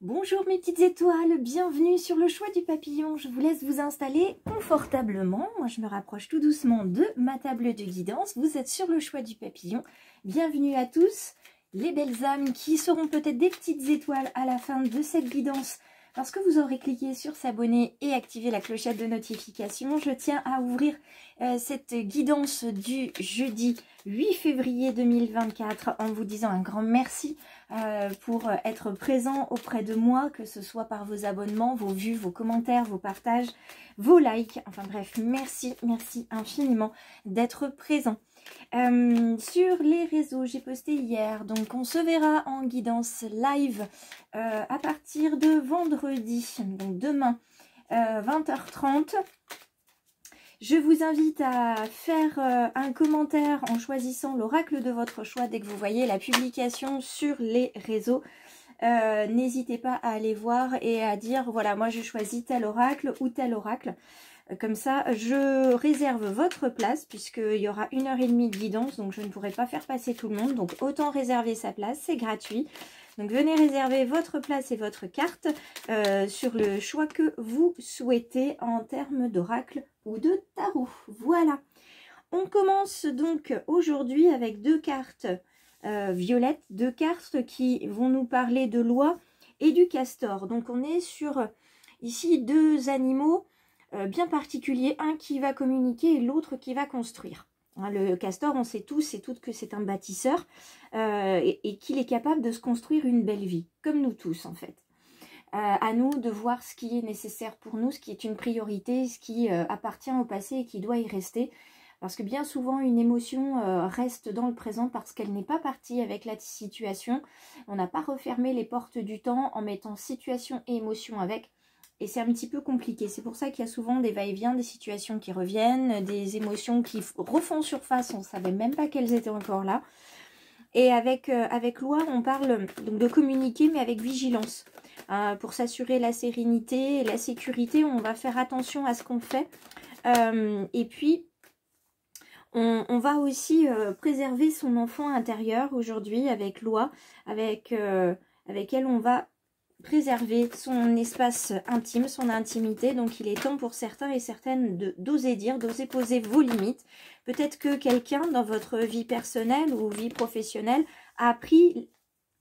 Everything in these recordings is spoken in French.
Bonjour mes petites étoiles, bienvenue sur le choix du papillon. Je vous laisse vous installer confortablement. Moi je me rapproche tout doucement de ma table de guidance. Vous êtes sur le choix du papillon. Bienvenue à tous les belles âmes qui seront peut-être des petites étoiles à la fin de cette guidance. Parce que vous aurez cliqué sur s'abonner et activer la clochette de notification, je tiens à ouvrir cette guidance du jeudi 8 février 2024 en vous disant un grand merci pour être présent auprès de moi, que ce soit par vos abonnements, vos vues, vos commentaires, vos partages, vos likes. Enfin bref, merci infiniment d'être présent. Sur les réseaux, j'ai posté hier, donc on se verra en guidance live à partir de vendredi, donc demain 20h30. Je vous invite à faire un commentaire en choisissant l'oracle de votre choix dès que vous voyez la publication sur les réseaux. N'hésitez pas à aller voir et à dire voilà, moi je choisis tel oracle ou tel oracle. Comme ça, je réserve votre place puisqu'il y aura 1h30 de guidance, donc je ne pourrai pas faire passer tout le monde. Donc autant réserver sa place, c'est gratuit. Donc venez réserver votre place et votre carte sur le choix que vous souhaitez en termes d'oracle ou de tarot. Voilà. On commence donc aujourd'hui avec deux cartes violettes, deux cartes qui vont nous parler de l'oie et du castor. Donc on est sur ici deux animaux bien particuliers, un qui va communiquer et l'autre qui va construire. Le castor, on sait tous et toutes que c'est un bâtisseur et qu'il est capable de se construire une belle vie, comme nous tous en fait. À nous de voir ce qui est nécessaire pour nous, ce qui est une priorité, ce qui appartient au passé et qui doit y rester. Parce que bien souvent, une émotion reste dans le présent parce qu'elle n'est pas partie avec la situation. On n'a pas refermé les portes du temps en mettant situation et émotion avec. Et c'est un petit peu compliqué. C'est pour ça qu'il y a souvent des va-et-vient, des situations qui reviennent, des émotions qui refont surface. On ne savait même pas qu'elles étaient encore là. Et avec l'oie, on parle donc de communiquer, mais avec vigilance. Pour s'assurer la sérénité et la sécurité, on va faire attention à ce qu'on fait. Et puis, on va aussi préserver son enfant intérieur aujourd'hui avec l'oie, avec elle on va préserver son espace intime, son intimité. Donc il est temps pour certains et certaines d'oser dire, d'oser poser vos limites. Peut-être que quelqu'un dans votre vie personnelle ou vie professionnelle a pris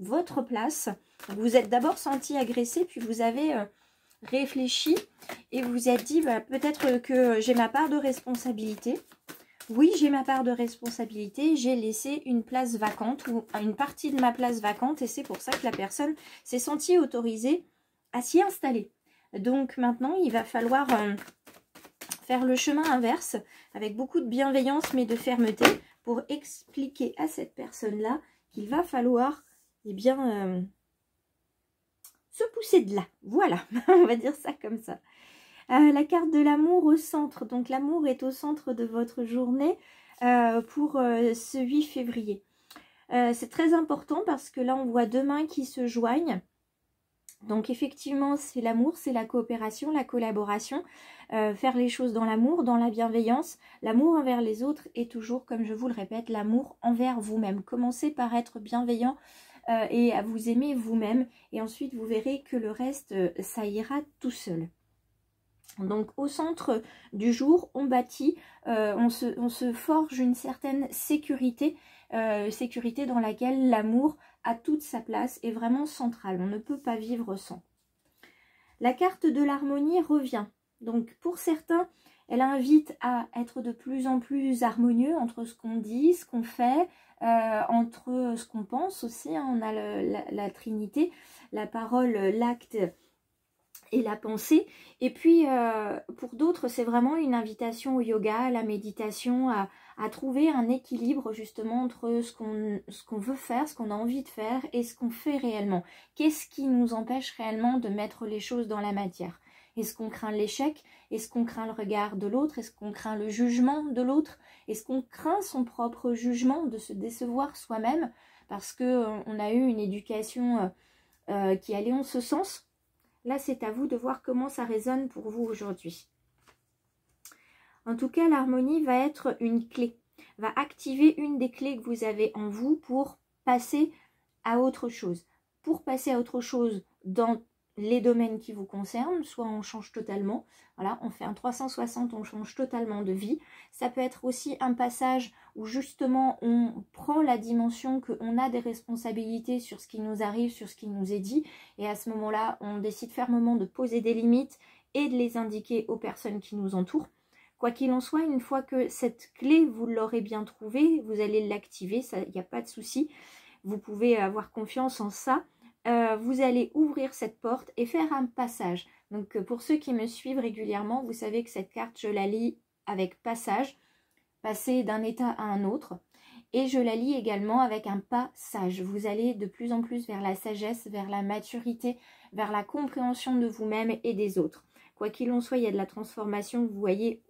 votre place. Vous êtes d'abord senti agressé, puis vous avez réfléchi et vous vous êtes dit bah, peut-être que j'ai ma part de responsabilité. Oui, j'ai ma part de responsabilité, j'ai laissé une place vacante ou une partie de ma place vacante et c'est pour ça que la personne s'est sentie autorisée à s'y installer. Donc maintenant, il va falloir faire le chemin inverse avec beaucoup de bienveillance mais de fermeté pour expliquer à cette personne-là qu'il va falloir eh bien, se pousser de là. Voilà, on va dire ça comme ça. La carte de l'amour au centre. Donc l'amour est au centre de votre journée pour ce 8 février. C'est très important parce que là on voit deux mains qui se joignent. Donc effectivement c'est l'amour, c'est la coopération, la collaboration. Faire les choses dans l'amour, dans la bienveillance. L'amour envers les autres et toujours, comme je vous le répète, l'amour envers vous-même. Commencez par être bienveillant et à vous aimer vous-même. Et ensuite vous verrez que le reste, ça ira tout seul. Donc au centre du jour, on bâtit, on se forge une certaine sécurité, sécurité dans laquelle l'amour a toute sa place, est vraiment centrale. On ne peut pas vivre sans. La carte de l'harmonie revient. Donc pour certains, elle invite à être de plus en plus harmonieux entre ce qu'on dit, ce qu'on fait, entre ce qu'on pense aussi. Hein. On a la Trinité, la parole, l'acte et la pensée. Et puis pour d'autres c'est vraiment une invitation au yoga, à la méditation, à trouver un équilibre justement entre ce qu'on veut faire, ce qu'on a envie de faire et ce qu'on fait réellement. Qu'est-ce qui nous empêche réellement de mettre les choses dans la matière? Est-ce qu'on craint l'échec? Est-ce qu'on craint le regard de l'autre? Est-ce qu'on craint le jugement de l'autre? Est-ce qu'on craint son propre jugement, de se décevoir soi-même parce qu'on a eu une éducation qui allait en ce sens? Là, c'est à vous de voir comment ça résonne pour vous aujourd'hui. En tout cas, l'harmonie va être une clé, va activer une des clés que vous avez en vous pour passer à autre chose. Pour passer à autre chose dans les domaines qui vous concernent, soit on change totalement, voilà, on fait un 360, on change totalement de vie. Ça peut être aussi un passage où justement on prend la dimension qu'on a des responsabilités sur ce qui nous arrive, sur ce qui nous est dit, et à ce moment-là, on décide fermement de poser des limites et de les indiquer aux personnes qui nous entourent. Quoi qu'il en soit, une fois que cette clé, vous l'aurez bien trouvée, vous allez l'activer, il n'y a pas de souci, vous pouvez avoir confiance en ça. Vous allez ouvrir cette porte et faire un passage. Donc pour ceux qui me suivent régulièrement, vous savez que cette carte, je la lis avec passage, passer d'un état à un autre. Et je la lis également avec un pas sage. Vous allez de plus en plus vers la sagesse, vers la maturité, vers la compréhension de vous-même et des autres. Quoi qu'il en soit, il y a de la transformation, vous voyez,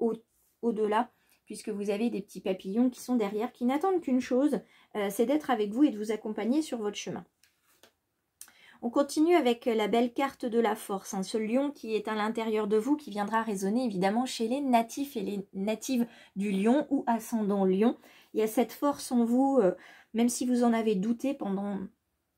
au-delà, puisque vous avez des petits papillons qui sont derrière, qui n'attendent qu'une chose, c'est d'être avec vous et de vous accompagner sur votre chemin. On continue avec la belle carte de la force, hein, ce lion qui est à l'intérieur de vous, qui viendra résonner évidemment chez les natifs et les natives du lion ou ascendant lion. Il y a cette force en vous, même si vous en avez douté pendant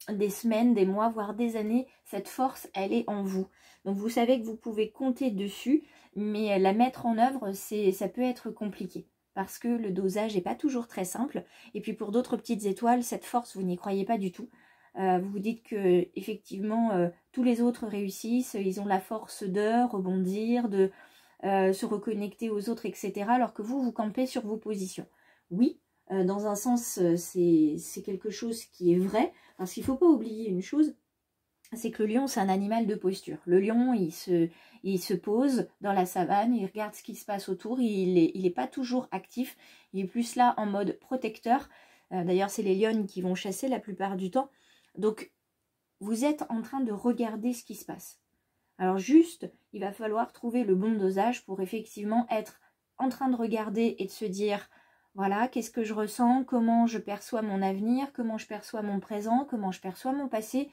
des semaines, des mois, voire des années, cette force, elle est en vous. Donc vous savez que vous pouvez compter dessus, mais la mettre en œuvre, ça peut être compliqué. Parce que le dosage n'est pas toujours très simple. Et puis pour d'autres petites étoiles, cette force, vous n'y croyez pas du tout. Vous vous dites que effectivement tous les autres réussissent, ils ont la force de rebondir, de se reconnecter aux autres, etc. Alors que vous, vous campez sur vos positions. Oui, dans un sens, c'est quelque chose qui est vrai, parce qu'il ne faut pas oublier une chose, c'est que le lion, c'est un animal de posture. Le lion, il se pose dans la savane, il regarde ce qui se passe autour, il n'est pas toujours actif, il est plus là en mode protecteur. D'ailleurs, c'est les lionnes qui vont chasser la plupart du temps. Donc, vous êtes en train de regarder ce qui se passe. Alors juste, il va falloir trouver le bon dosage pour effectivement être en train de regarder et de se dire, voilà, qu'est-ce que je ressens, comment je perçois mon avenir, comment je perçois mon présent, comment je perçois mon passé,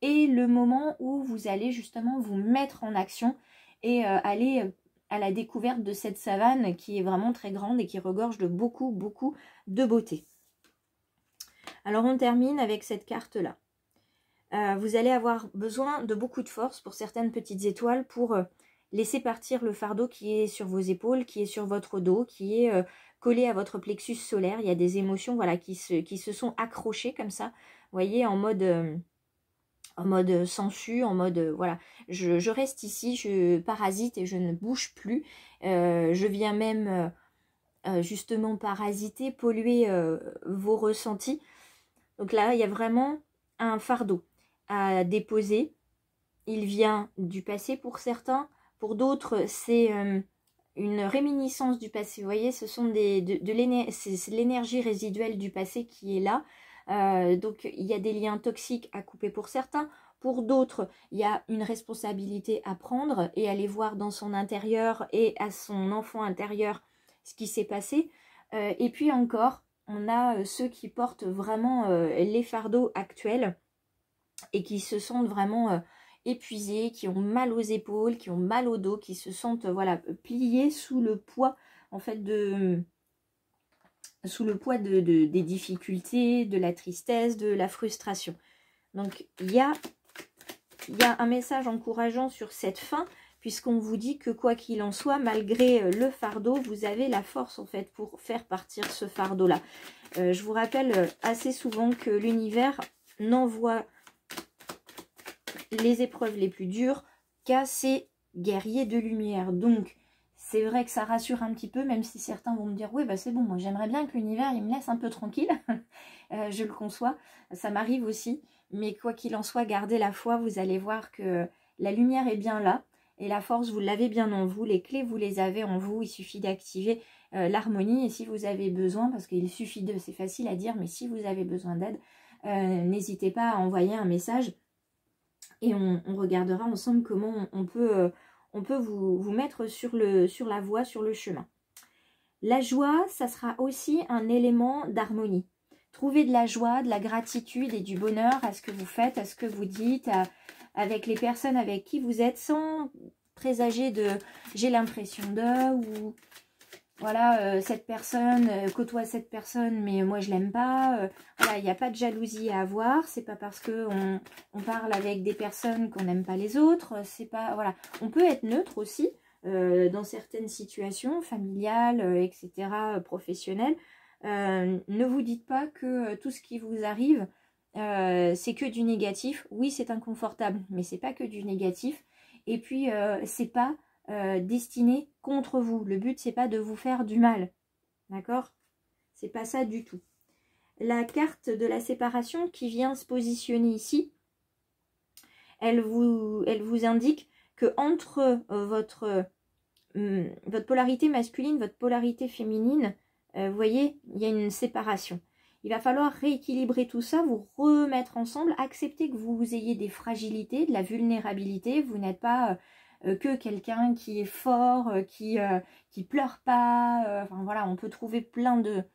et le moment où vous allez justement vous mettre en action et aller à la découverte de cette savane qui est vraiment très grande et qui regorge de beaucoup, beaucoup de beauté. Alors on termine avec cette carte-là. Vous allez avoir besoin de beaucoup de force pour certaines petites étoiles pour laisser partir le fardeau qui est sur vos épaules, qui est sur votre dos, qui est collé à votre plexus solaire. Il y a des émotions voilà, qui se sont accrochées comme ça, vous voyez, en mode sensu, en mode voilà, je reste ici, je parasite et je ne bouge plus. Je viens même justement parasiter, polluer vos ressentis. Donc là, il y a vraiment un fardeau à déposer. Il vient du passé pour certains. Pour d'autres, c'est une réminiscence du passé. Vous voyez, ce sont c'est l'énergie résiduelle du passé qui est là. Donc, il y a des liens toxiques à couper pour certains. Pour d'autres, il y a une responsabilité à prendre et aller voir dans son intérieur et à son enfant intérieur ce qui s'est passé. Et puis encore, on a ceux qui portent vraiment les fardeaux actuels et qui se sentent vraiment épuisés, qui ont mal aux épaules, qui ont mal au dos, qui se sentent voilà, pliés sous le poids en fait des difficultés, de la tristesse, de la frustration. Donc il y a un message encourageant sur cette fin, puisqu'on vous dit que quoi qu'il en soit, malgré le fardeau, vous avez la force en fait pour faire partir ce fardeau-là. Je vous rappelle assez souvent que l'univers n'envoie les épreuves les plus dures qu'à ses guerriers de lumière. Donc, c'est vrai que ça rassure un petit peu, même si certains vont me dire « Oui, bah c'est bon, moi j'aimerais bien que l'univers il me laisse un peu tranquille. » Je le conçois, ça m'arrive aussi. Mais quoi qu'il en soit, gardez la foi, vous allez voir que la lumière est bien là. Et la force, vous l'avez bien en vous. Les clés, vous les avez en vous. Il suffit d'activer l'harmonie. Et si vous avez besoin, parce qu'il suffit de, c'est facile à dire, mais si vous avez besoin d'aide, n'hésitez pas à envoyer un message. Et on regardera ensemble comment on peut vous mettre sur la voie, sur le chemin. La joie, ça sera aussi un élément d'harmonie. Trouvez de la joie, de la gratitude et du bonheur à ce que vous faites, à ce que vous dites, avec les personnes avec qui vous êtes, sans présager de « j'ai l'impression de » ou voilà, cette personne côtoie cette personne, mais moi je l'aime pas. Voilà, il n'y a pas de jalousie à avoir. C'est pas parce que on parle avec des personnes qu'on n'aime pas les autres. C'est pas, voilà, on peut être neutre aussi dans certaines situations familiales, etc., professionnelles. Ne vous dites pas que tout ce qui vous arrive c'est que du négatif. Oui, c'est inconfortable, mais c'est pas que du négatif. Et puis c'est pas destiné contre vous. Le but, c'est pas de vous faire du mal. D'accord? C'est pas ça du tout. La carte de la séparation qui vient se positionner ici, elle vous indique que entre votre polarité masculine, votre polarité féminine, vous voyez, il y a une séparation. Il va falloir rééquilibrer tout ça, vous remettre ensemble, accepter que vous ayez des fragilités, de la vulnérabilité. Vous n'êtes pas que quelqu'un qui est fort, qui pleure pas. Enfin voilà, on peut trouver plein de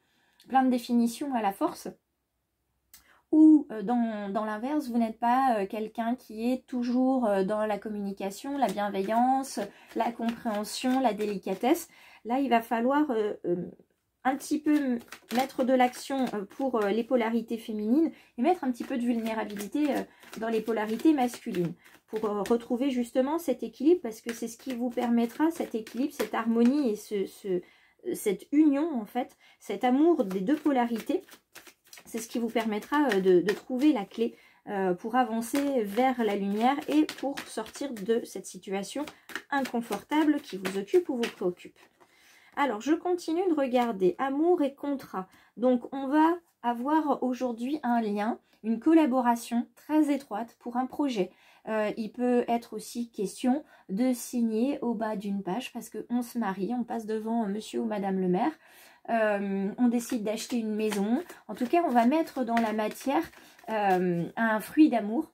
définitions à la force. Ou dans l'inverse, vous n'êtes pas quelqu'un qui est toujours dans la communication, la bienveillance, la compréhension, la délicatesse. Là, il va falloir un petit peu mettre de l'action pour les polarités féminines et mettre un petit peu de vulnérabilité dans les polarités masculines pour retrouver justement cet équilibre, parce que c'est ce qui vous permettra, cet équilibre, cette harmonie et cette union en fait, cet amour des deux polarités. C'est ce qui vous permettra de trouver la clé pour avancer vers la lumière et pour sortir de cette situation inconfortable qui vous occupe ou vous préoccupe. Alors, je continue de regarder amour et contrat. Donc, on va avoir aujourd'hui un lien, une collaboration très étroite pour un projet. Il peut être aussi question de signer au bas d'une page parce qu'on se marie, on passe devant monsieur ou madame le maire. On décide d'acheter une maison. En tout cas, on va mettre dans la matière un fruit d'amour.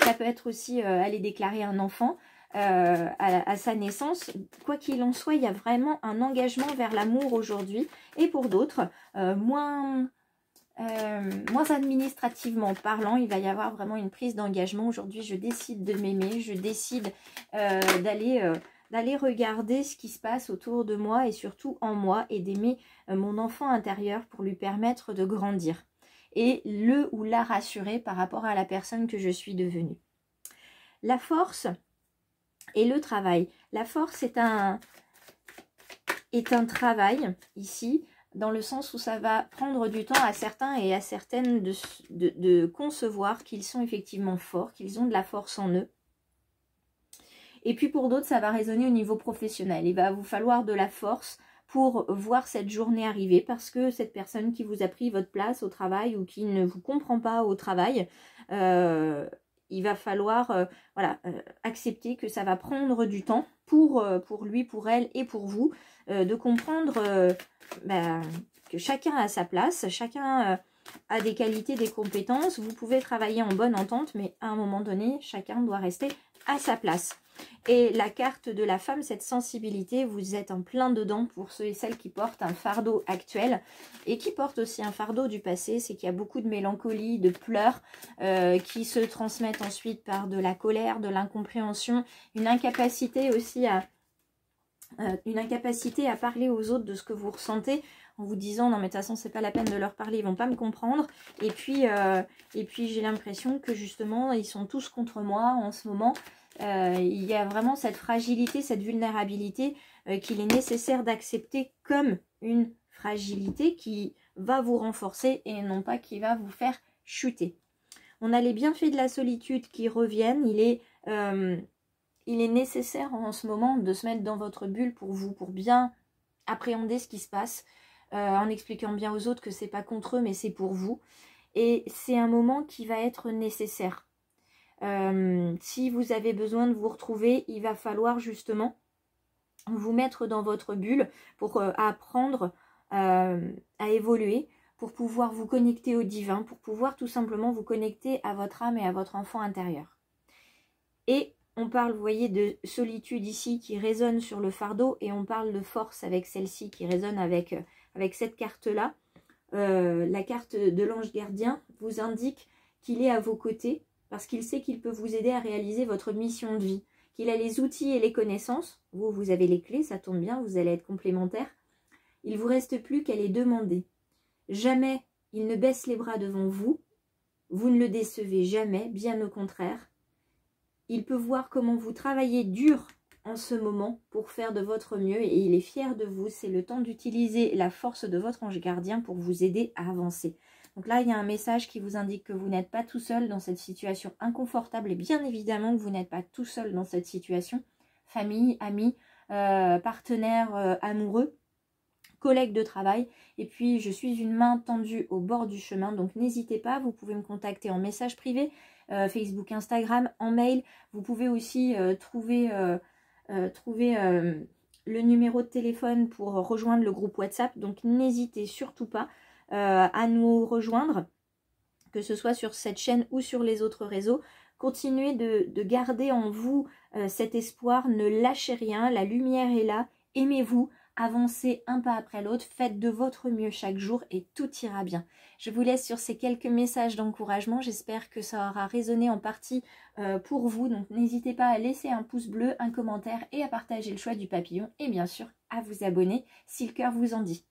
Ça peut être aussi aller déclarer un enfant à sa naissance. Quoi qu'il en soit, il y a vraiment un engagement vers l'amour aujourd'hui. Et pour d'autres, moins administrativement parlant, il va y avoir vraiment une prise d'engagement. Aujourd'hui, je décide de m'aimer, je décide d'aller regarder ce qui se passe autour de moi et surtout en moi et d'aimer mon enfant intérieur pour lui permettre de grandir et le ou la rassurer par rapport à la personne que je suis devenue. La force et le travail. La force est un travail ici, dans le sens où ça va prendre du temps à certains et à certaines de concevoir qu'ils sont effectivement forts, qu'ils ont de la force en eux. Et puis pour d'autres, ça va résonner au niveau professionnel. Il va vous falloir de la force pour voir cette journée arriver, parce que cette personne qui vous a pris votre place au travail ou qui ne vous comprend pas au travail, il va falloir accepter que ça va prendre du temps pour lui, pour elle et pour vous, de comprendre que chacun a sa place, chacun a des qualités, des compétences. Vous pouvez travailler en bonne entente, mais à un moment donné, chacun doit rester à sa place. Et la carte de la femme, cette sensibilité, vous êtes en plein dedans pour ceux et celles qui portent un fardeau actuel et qui portent aussi un fardeau du passé. C'est qu'il y a beaucoup de mélancolie, de pleurs qui se transmettent ensuite par de la colère, de l'incompréhension, une incapacité aussi à parler aux autres de ce que vous ressentez, en vous disant non mais de toute façon c'est pas la peine de leur parler, ils vont pas me comprendre. Et puis j'ai l'impression que justement ils sont tous contre moi en ce moment. Il y a vraiment cette fragilité, cette vulnérabilité qu'il est nécessaire d'accepter comme une fragilité qui va vous renforcer et non pas qui va vous faire chuter. On a les bienfaits de la solitude qui reviennent. Il est nécessaire en ce moment de se mettre dans votre bulle pour vous, pour bien appréhender ce qui se passe, en expliquant bien aux autres que c'est pas contre eux mais c'est pour vous. Et c'est un moment qui va être nécessaire. Si vous avez besoin de vous retrouver, il va falloir justement vous mettre dans votre bulle pour apprendre à évoluer, pour pouvoir vous connecter au divin, pour pouvoir tout simplement vous connecter à votre âme et à votre enfant intérieur. Et on parle, vous voyez, de solitude ici qui résonne sur le fardeau, et on parle de force avec celle-ci qui résonne avec cette carte-là. La carte de l'ange gardien vous indique qu'il est à vos côtés, parce qu'il sait qu'il peut vous aider à réaliser votre mission de vie, qu'il a les outils et les connaissances. Vous, vous avez les clés, ça tombe bien, vous allez être complémentaires. Il ne vous reste plus qu'à les demander. Jamais il ne baisse les bras devant vous. Vous ne le décevez jamais, bien au contraire. Il peut voir comment vous travaillez dur en ce moment pour faire de votre mieux et il est fier de vous. C'est le temps d'utiliser la force de votre ange gardien pour vous aider à avancer. Donc là, il y a un message qui vous indique que vous n'êtes pas tout seul dans cette situation inconfortable et bien évidemment que vous n'êtes pas tout seul dans cette situation. Famille, amis, partenaires amoureux, collègues de travail. Et puis, je suis une main tendue au bord du chemin. Donc, n'hésitez pas, vous pouvez me contacter en message privé, Facebook, Instagram, en mail. Vous pouvez aussi trouver le numéro de téléphone pour rejoindre le groupe WhatsApp. Donc, n'hésitez surtout pas à nous rejoindre, que ce soit sur cette chaîne ou sur les autres réseaux. Continuez de garder en vous cet espoir, ne lâchez rien, la lumière est là, aimez-vous, avancez un pas après l'autre, faites de votre mieux chaque jour et tout ira bien. Je vous laisse sur ces quelques messages d'encouragement, j'espère que ça aura résonné en partie pour vous, donc n'hésitez pas à laisser un pouce bleu, un commentaire et à partager le choix du papillon et bien sûr à vous abonner si le cœur vous en dit.